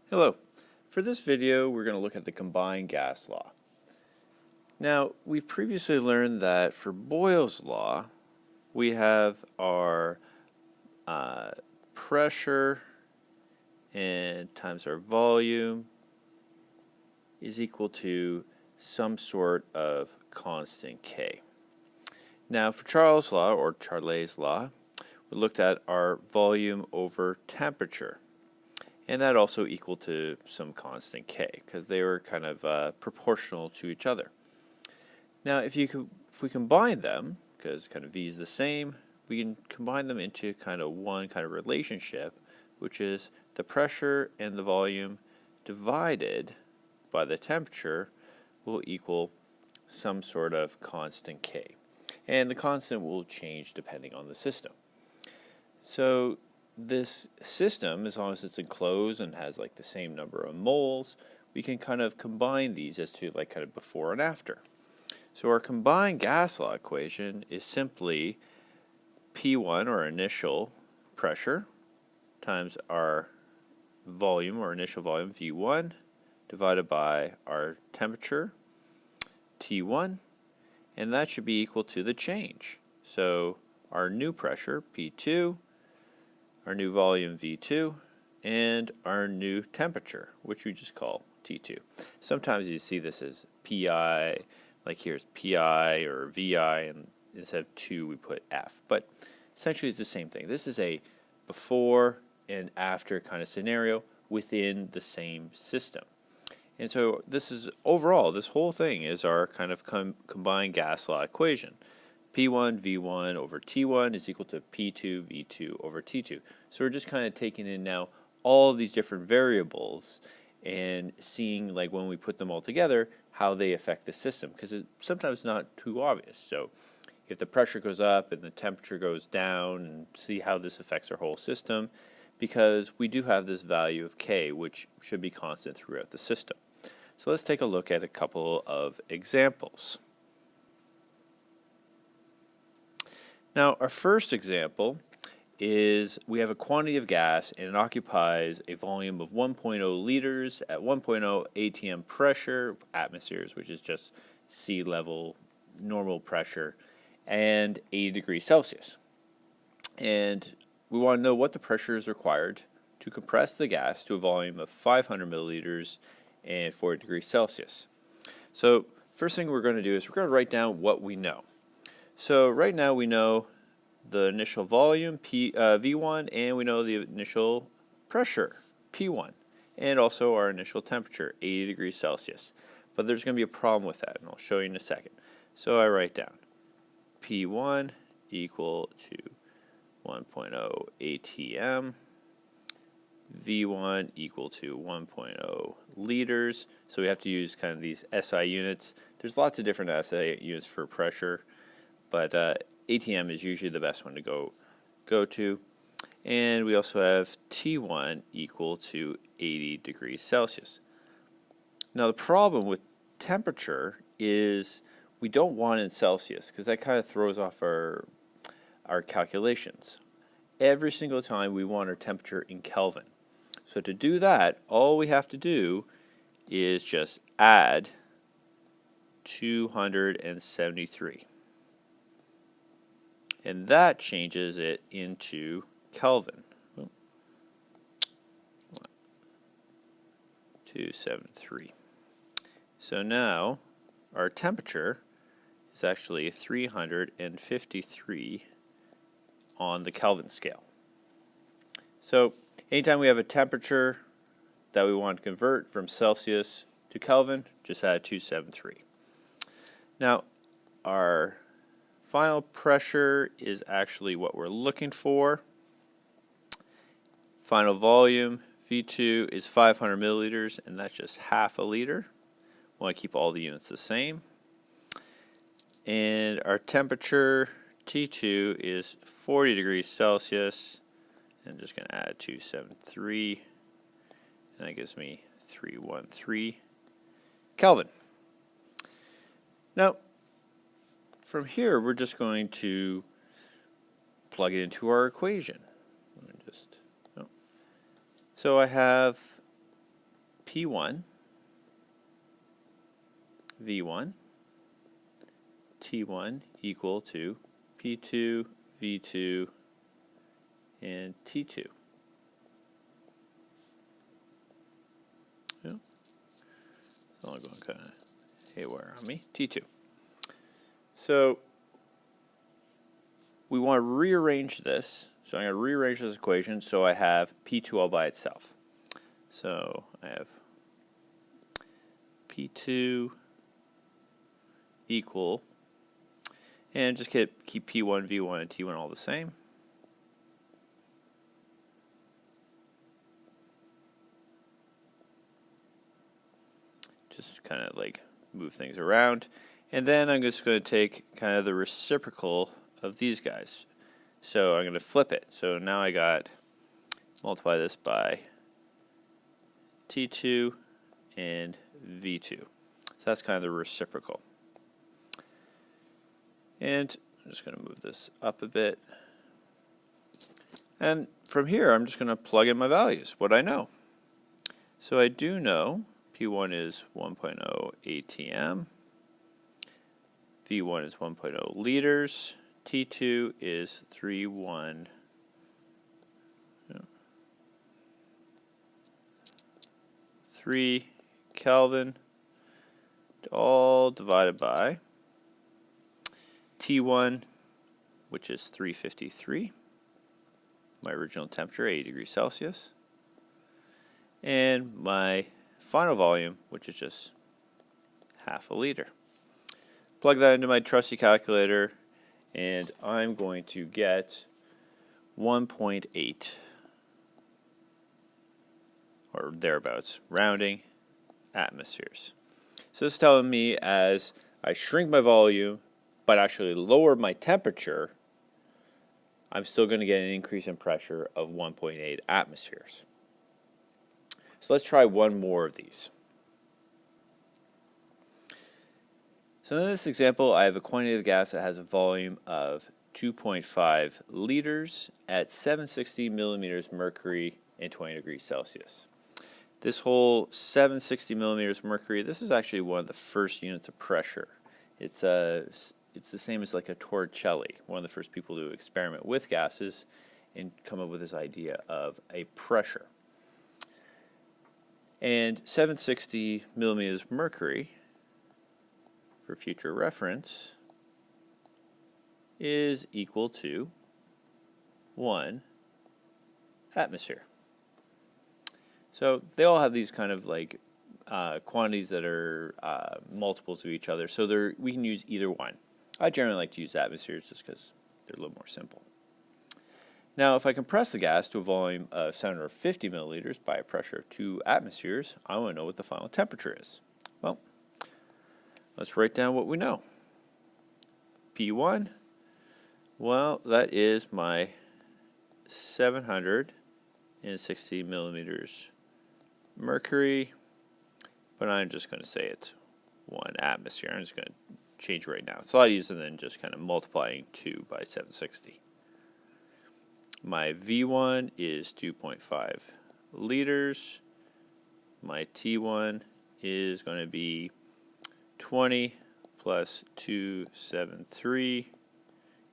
Hello. For this video, we're going to look at the combined gas law. Now, we've previously learned that for Boyle's law, we have our pressure and times our volume is equal to some sort of constant K. Now, for Charles' law, or Charlet's law, we looked at our volume over temperature. And that also equal to some constant K, because they were kind of proportional to each other. Now, if we combine them, because kind of V is the same, we can combine them into kind of one kind of relationship, which is the pressure and the volume divided by the temperature will equal some sort of constant K. And the constant will change depending on the system. So this system, as long as it's enclosed and has like the same number of moles, we can kind of combine these as to like kind of before and after. So our combined gas law equation is simply P1, or initial pressure, times our volume, or initial volume, V1, divided by our temperature, T1, and that should be equal to the change. So our new pressure, P2, our new volume, V2, and our new temperature, which we just call T2. Sometimes you see this as PI, like here's PI or VI, and instead of 2 we put F. But essentially it's the same thing. This is a before and after kind of scenario within the same system. And so this is overall, this whole thing is our kind of combined gas law equation. P1 V1 over T1 is equal to P2 V2 over T2. So we're just kind of taking in now all of these different variables and seeing, like, when we put them all together, how they affect the system, because it's sometimes not too obvious. So if the pressure goes up and the temperature goes down, and see how this affects our whole system, because we do have this value of K, which should be constant throughout the system. So let's take a look at a couple of examples. Now, our first example is we have a quantity of gas and it occupies a volume of 1.0 liters at 1.0 atm pressure, atmospheres, which is just sea level normal pressure, and 80 degrees Celsius. And we want to know what the pressure is required to compress the gas to a volume of 500 milliliters and 40 degrees Celsius. So first thing we're going to do is we're going to write down what we know. So right now we know the initial volume, V1, and we know the initial pressure, P1, and also our initial temperature, 80 degrees Celsius. But there's going to be a problem with that, and I'll show you in a second. So I write down P1 equal to 1.0 atm, V1 equal to 1.0 liters. So we have to use kind of these SI units. There's lots of different SI units for pressure, but ATM is usually the best one to go to. And we also have T1 equal to 80 degrees Celsius. Now the problem with temperature is we don't want it in Celsius, because that kind of throws off our calculations. Every single time we want our temperature in Kelvin. So to do that, all we have to do is just add 273. And that changes it into Kelvin. 273. So now our temperature is actually 353 on the Kelvin scale. So anytime we have a temperature that we want to convert from Celsius to Kelvin, just add 273. Now our final pressure is actually what we're looking for. Final volume, V2, is 500 milliliters, and that's just half a liter. We want to keep all the units the same. And our temperature, T2, is 40 degrees Celsius. And I'm just going to add 273, and that gives me 313 Kelvin. Now, from here, we're just going to plug it into our equation. So I have P1, V1, T1 equal to P2, V2, and T2. Yeah. It's all going kind of haywire on me. T2. So we want to rearrange this. So I'm going to rearrange this equation so I have P2 all by itself. So I have P2 equal, and just keep P1, V1, and T1 all the same. Just kind of like move things around. And then I'm just going to take kind of the reciprocal of these guys. So I'm going to flip it. So now I got, multiply this by T2 and V2. So that's kind of the reciprocal. And I'm just going to move this up a bit. And from here, I'm just going to plug in my values, what I know. So I do know P1 is 1.0 ATM. V1 is 1.0 liters. T2 is 3 Kelvin, all divided by T1, which is 353, my original temperature, 80 degrees Celsius, and my final volume, which is just half a liter. Plug that into my trusty calculator, and I'm going to get 1.8, or thereabouts, rounding atmospheres. So this is telling me as I shrink my volume, but actually lower my temperature, I'm still going to get an increase in pressure of 1.8 atmospheres. So let's try one more of these. So in this example, I have a quantity of gas that has a volume of 2.5 liters at 760 millimeters mercury and 20 degrees Celsius. This whole 760 millimeters mercury, this is actually one of the first units of pressure. It's the same as like a Torricelli, one of the first people to experiment with gases and come up with this idea of a pressure. And 760 millimeters mercury, for future reference, is equal to 1 atmosphere. So they all have these kind of like quantities that are multiples of each other, so we can use either one. I generally like to use atmospheres just because they're a little more simple. Now, if I compress the gas to a volume of 750 milliliters by a pressure of 2 atmospheres, I want to know what the final temperature is. Well, let's write down what we know. P1, well, that is my 760 millimeters mercury, but I'm just going to say it's 1 atmosphere. I'm just going to change right now. It's a lot easier than just kind of multiplying 2 by 760. My V1 is 2.5 liters. My T1 is going to be 20 plus 273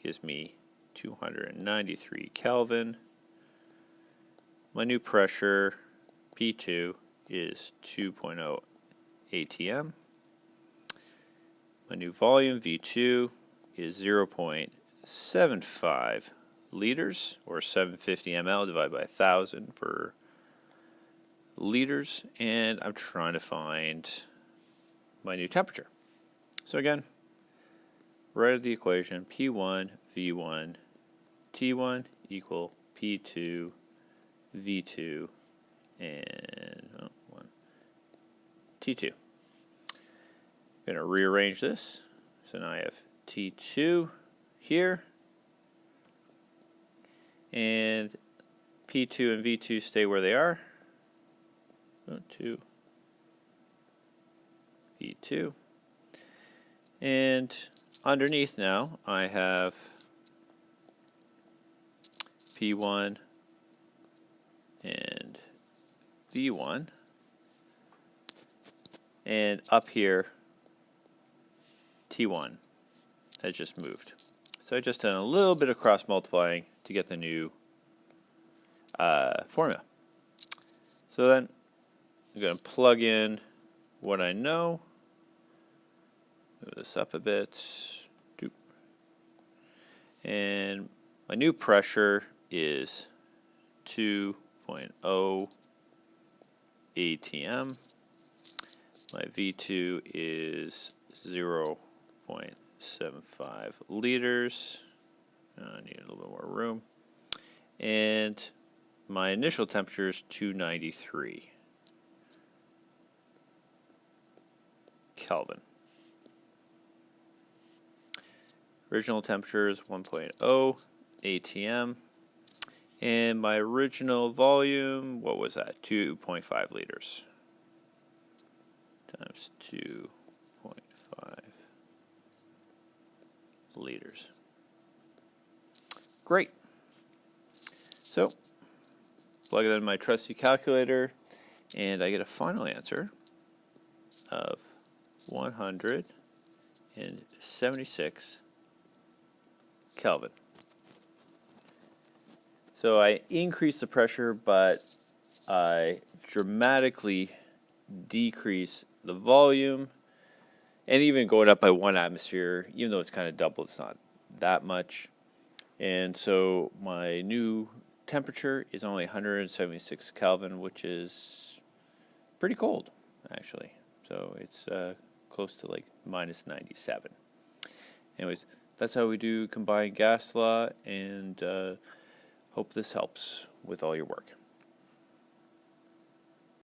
gives me 293 Kelvin. My new pressure, P2, is 2.0 ATM. My new volume, V2, is 0.75 liters, or 750 ml divided by 1,000 for liters, and I'm trying to find my new temperature. So again, write out the equation, P1, V1, T1 equal P2, V2, and T2. I'm going to rearrange this. So now I have T2 here, and P2 and V2 stay where they are. 2, V2. And underneath now, I have P1 and V1. And up here, T1 has just moved. So I just done a little bit of cross multiplying to get the new formula. So then I'm going to plug in what I know. Move this up a bit. Doop. And my new pressure is 2.0 ATM. My V2 is 0.75 liters. I need a little bit more room. And my initial temperature is 293 Kelvin. Original temperature is 1.0 ATM. And my original volume, what was that? 2.5 liters. Times 2.5 liters. Great. So, plug it in my trusty calculator, and I get a final answer of 176 Kelvin. So I increase the pressure, but I dramatically decrease the volume, and even going up by 1 atmosphere, even though it's kind of double, it's not that much. And so my new temperature is only 176 Kelvin, which is pretty cold, actually. So it's close to like minus 97. Anyways, that's how we do combined gas law, and hope this helps with all your work.